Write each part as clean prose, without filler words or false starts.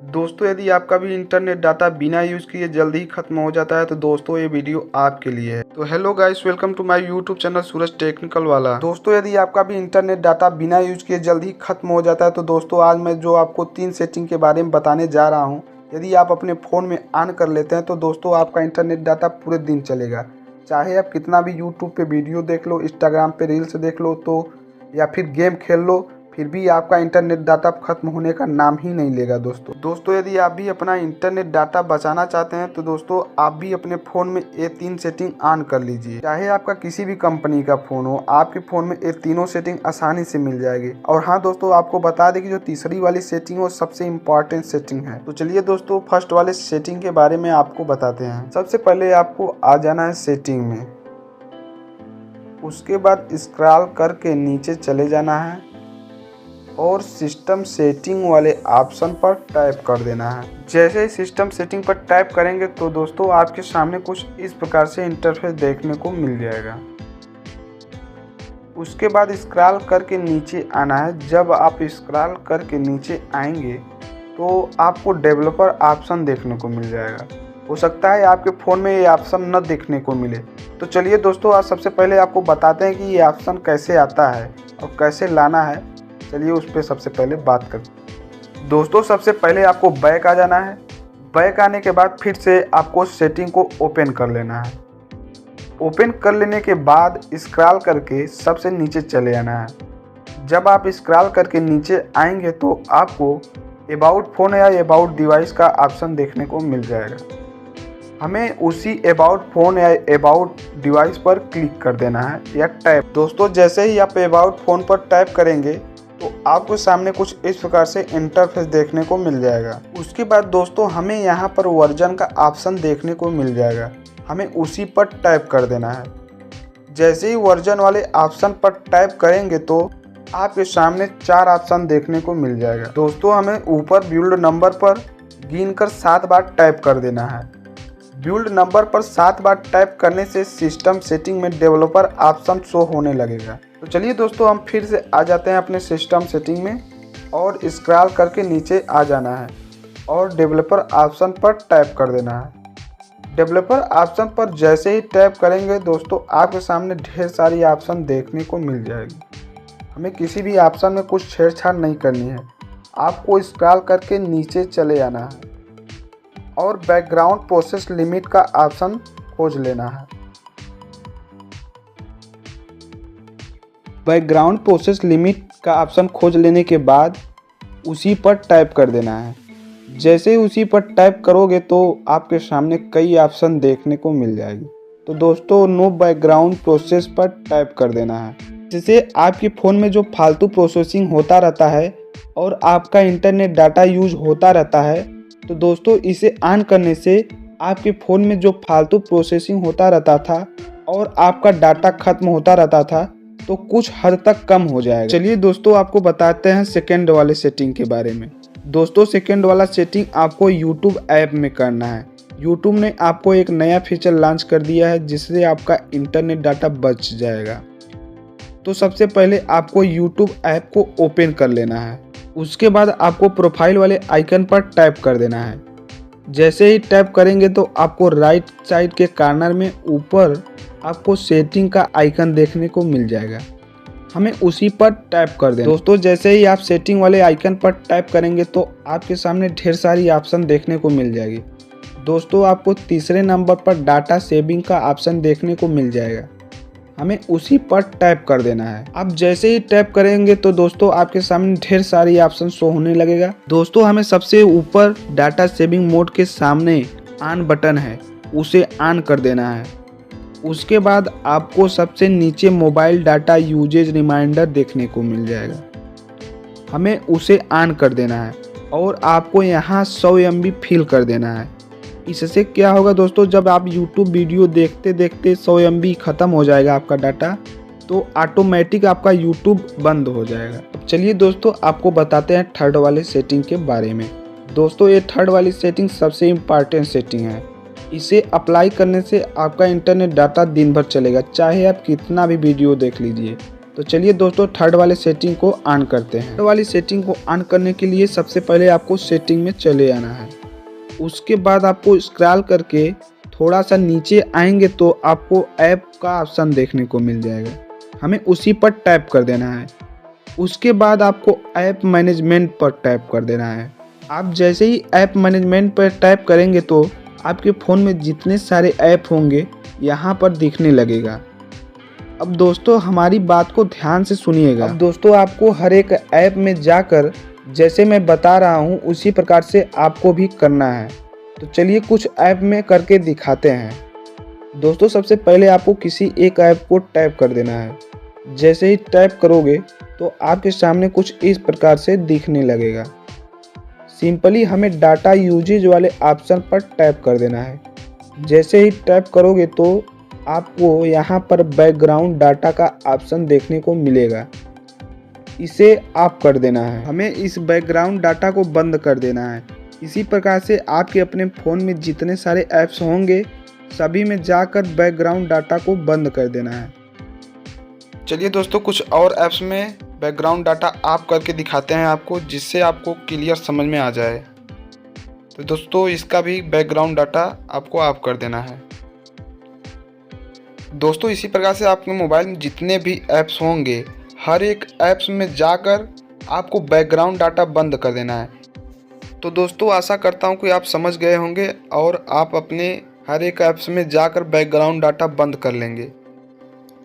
दोस्तों यदि आपका भी इंटरनेट डाटा बिना यूज़ किए जल्दी ही खत्म हो जाता है तो दोस्तों ये वीडियो आपके लिए है। तो hello guys, welcome to my YouTube channel Suraj technical वाला। दोस्तों यदि आपका भी इंटरनेट डाटा बिना यूज़ किए जल्दी ही खत्म हो जाता है तो दोस्तों आज मैं जो आपको 3 सेटिंग के बारे में बताने जा रहा हूँ, यदि आप अपने फ़ोन में ऑन कर लेते हैं तो दोस्तों आपका इंटरनेट डाटा पूरे दिन चलेगा। चाहे आप कितना भी यूट्यूब पे वीडियो देख लो, इंस्टाग्राम पे रील्स देख लो तो या फिर गेम खेल लो, फिर भी आपका इंटरनेट डाटा खत्म होने का नाम ही नहीं लेगा। दोस्तों यदि आप भी अपना इंटरनेट डाटा बचाना चाहते हैं तो दोस्तों आप भी अपने फ़ोन में ये 3 सेटिंग ऑन कर लीजिए। चाहे आपका किसी भी कंपनी का फ़ोन हो, आपके फ़ोन में ये तीनों सेटिंग आसानी से मिल जाएगी। और हाँ दोस्तों, आपको बता दें कि जो तीसरी वाली सेटिंग है वो सबसे इम्पॉर्टेंट सेटिंग है। तो चलिए दोस्तों फर्स्ट वाले सेटिंग के बारे में आपको बताते हैं। सबसे पहले आपको आ जाना है सेटिंग में, उसके बाद स्क्रॉल करके नीचे चले जाना है और सिस्टम सेटिंग वाले ऑप्शन पर टैप कर देना है। जैसे ही सिस्टम सेटिंग पर टैप करेंगे तो दोस्तों आपके सामने कुछ इस प्रकार से इंटरफेस देखने को मिल जाएगा। उसके बाद स्क्रॉल करके नीचे आना है। जब आप स्क्रॉल करके नीचे आएंगे तो आपको डेवलपर ऑप्शन देखने को मिल जाएगा। हो सकता है आपके फ़ोन में ये ऑप्शन न देखने को मिले। तो चलिए दोस्तों आज सबसे पहले आपको बताते हैं कि ये ऑप्शन कैसे आता है और कैसे लाना है। चलिए उस पर सबसे पहले बात करते हैं। दोस्तों सबसे पहले आपको बैक आ जाना है। बैक आने के बाद फिर से आपको सेटिंग को ओपन कर लेना है। ओपन कर लेने के बाद स्क्रॉल करके सबसे नीचे चले आना है। जब आप स्क्रॉल करके नीचे आएंगे तो आपको अबाउट फ़ोन या अबाउट डिवाइस का ऑप्शन देखने को मिल जाएगा। हमें उसी अबाउट फ़ोन या अबाउट डिवाइस पर क्लिक कर देना है या टैप। दोस्तों जैसे ही आप अबाउट फ़ोन पर टैप करेंगे तो आपको सामने कुछ इस प्रकार से इंटरफेस देखने को मिल जाएगा। उसके बाद दोस्तों हमें यहाँ पर वर्जन का ऑप्शन देखने को मिल जाएगा। हमें उसी पर टैप कर देना है। जैसे ही वर्जन वाले ऑप्शन पर टैप करेंगे तो आपके सामने 4 ऑप्शन देखने को मिल जाएगा। दोस्तों हमें ऊपर बिल्ड नंबर पर गिनकर 7 बार टैप कर देना है। बिल्ड नंबर पर 7 बार टैप करने से सिस्टम सेटिंग में डेवलपर ऑप्शन शो होने लगेगा। तो चलिए दोस्तों हम फिर से आ जाते हैं अपने सिस्टम सेटिंग में और स्क्रॉल करके नीचे आ जाना है और डेवलपर ऑप्शन पर टैप कर देना है। डेवलपर ऑप्शन पर जैसे ही टैप करेंगे दोस्तों आपके सामने ढेर सारी ऑप्शन देखने को मिल जाएगी। हमें किसी भी ऑप्शन में कुछ छेड़छाड़ नहीं करनी है। आपको स्क्रॉल करके नीचे चले आना है और बैकग्राउंड प्रोसेस लिमिट का ऑप्शन खोज लेना है। बैकग्राउंड प्रोसेस लिमिट का ऑप्शन खोज लेने के बाद उसी पर टैप कर देना है। जैसे ही उसी पर टैप करोगे तो आपके सामने कई ऑप्शन देखने को मिल जाएगी। तो दोस्तों नो बैकग्राउंड प्रोसेस पर टैप कर देना है। जिससे आपके फ़ोन में जो फालतू प्रोसेसिंग होता रहता है और आपका इंटरनेट डाटा यूज होता रहता है तो दोस्तों इसे ऑन करने से आपके फ़ोन में जो फालतू प्रोसेसिंग होता रहता था और आपका डाटा खत्म होता रहता था तो कुछ हद तक कम हो जाएगा। चलिए दोस्तों आपको बताते हैं सेकंड वाले सेटिंग के बारे में। दोस्तों सेकंड वाला सेटिंग आपको YouTube ऐप में करना है। YouTube ने आपको एक नया फीचर लॉन्च कर दिया है जिससे आपका इंटरनेट डाटा बच जाएगा। तो सबसे पहले आपको YouTube ऐप को ओपन कर लेना है। उसके बाद आपको प्रोफाइल वाले आइकन पर टैप कर देना है। जैसे ही टैप करेंगे तो आपको राइट साइड के कॉर्नर में ऊपर आपको सेटिंग का आइकन देखने को मिल जाएगा। हमें उसी पर टैप कर देना। दोस्तों जैसे ही आप सेटिंग वाले आइकन पर टैप करेंगे तो आपके सामने ढेर सारी ऑप्शन देखने को मिल जाएगी। दोस्तों आपको तीसरे नंबर पर डाटा सेविंग का ऑप्शन देखने को मिल जाएगा। हमें उसी पर टैप कर देना है। अब जैसे ही टैप करेंगे तो दोस्तों आपके सामने ढेर सारी ऑप्शन शो होने लगेगा। दोस्तों हमें सबसे ऊपर डाटा सेविंग मोड के सामने ऑन बटन है, उसे ऑन कर देना है। उसके बाद आपको सबसे नीचे मोबाइल डाटा यूजेज रिमाइंडर देखने को मिल जाएगा। हमें उसे ऑन कर देना है और आपको यहाँ 100 MB फिल कर देना है। इससे क्या होगा दोस्तों, जब आप YouTube वीडियो देखते देखते 100 MB ख़त्म हो जाएगा आपका डाटा तो ऑटोमेटिक आपका YouTube बंद हो जाएगा। अब चलिए दोस्तों आपको बताते हैं थर्ड वाले सेटिंग के बारे में। दोस्तों ये थर्ड वाली सेटिंग सबसे इम्पॉर्टेंट सेटिंग है। इसे अप्लाई करने से आपका इंटरनेट डाटा दिन भर चलेगा, चाहे आप कितना भी वीडियो देख लीजिए। तो चलिए दोस्तों थर्ड वाले सेटिंग को ऑन करते हैं। थर्ड वाली सेटिंग को ऑन करने के लिए सबसे पहले आपको सेटिंग में चले आना है। उसके बाद आपको स्क्रॉल करके थोड़ा सा नीचे आएंगे तो आपको ऐप का ऑप्शन देखने को मिल जाएगा, हमें उसी पर टैप कर देना है। उसके बाद आपको ऐप मैनेजमेंट पर टैप कर देना है। आप जैसे ही ऐप मैनेजमेंट पर टैप करेंगे तो आपके फ़ोन में जितने सारे ऐप होंगे यहाँ पर दिखने लगेगा। अब दोस्तों हमारी बात को ध्यान से सुनिएगा। अब दोस्तों आपको हर एक ऐप में जाकर जैसे मैं बता रहा हूँ उसी प्रकार से आपको भी करना है। तो चलिए कुछ ऐप में करके दिखाते हैं। दोस्तों सबसे पहले आपको किसी एक ऐप को टैप कर देना है। जैसे ही टैप करोगे तो आपके सामने कुछ इस प्रकार से दिखने लगेगा। सिंपली हमें डाटा यूजेज वाले ऑप्शन पर टैप कर देना है। जैसे ही टैप करोगे तो आपको यहाँ पर बैकग्राउंड डाटा का ऑप्शन देखने को मिलेगा, इसे ऑफ कर देना है। हमें इस बैकग्राउंड डाटा को बंद कर देना है। इसी प्रकार से आपके अपने फ़ोन में जितने सारे ऐप्स होंगे सभी में जाकर बैकग्राउंड डाटा को बंद कर देना है। चलिए दोस्तों कुछ और ऐप्स में बैकग्राउंड डाटा ऑफ करके दिखाते हैं आपको, जिससे आपको क्लियर समझ में आ जाए। तो दोस्तों इसका भी बैकग्राउंड डाटा आपको ऑफ कर देना है। दोस्तों इसी प्रकार से आपके मोबाइल में जितने भी ऐप्स होंगे हर एक ऐप्स में जाकर आपको बैकग्राउंड डाटा बंद कर देना है। तो दोस्तों आशा करता हूं कि आप समझ गए होंगे और आप अपने हर एक ऐप्स में जाकर बैकग्राउंड डाटा बंद कर लेंगे।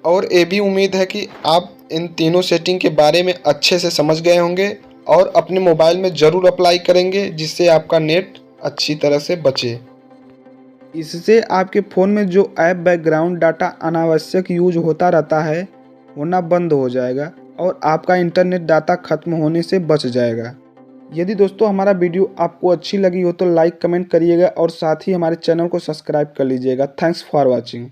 और ये भी उम्मीद है कि आप इन तीनों सेटिंग के बारे में अच्छे से समझ गए होंगे और अपने मोबाइल में ज़रूर अप्लाई करेंगे, जिससे आपका नेट अच्छी तरह से बचे। इससे आपके फ़ोन में जो ऐप बैकग्राउंड डाटा अनावश्यक यूज होता रहता है होना बंद हो जाएगा और आपका इंटरनेट डाटा खत्म होने से बच जाएगा। यदि दोस्तों हमारा वीडियो आपको अच्छी लगी हो तो लाइक कमेंट करिएगा और साथ ही हमारे चैनल को सब्सक्राइब कर लीजिएगा। Thanks for watching.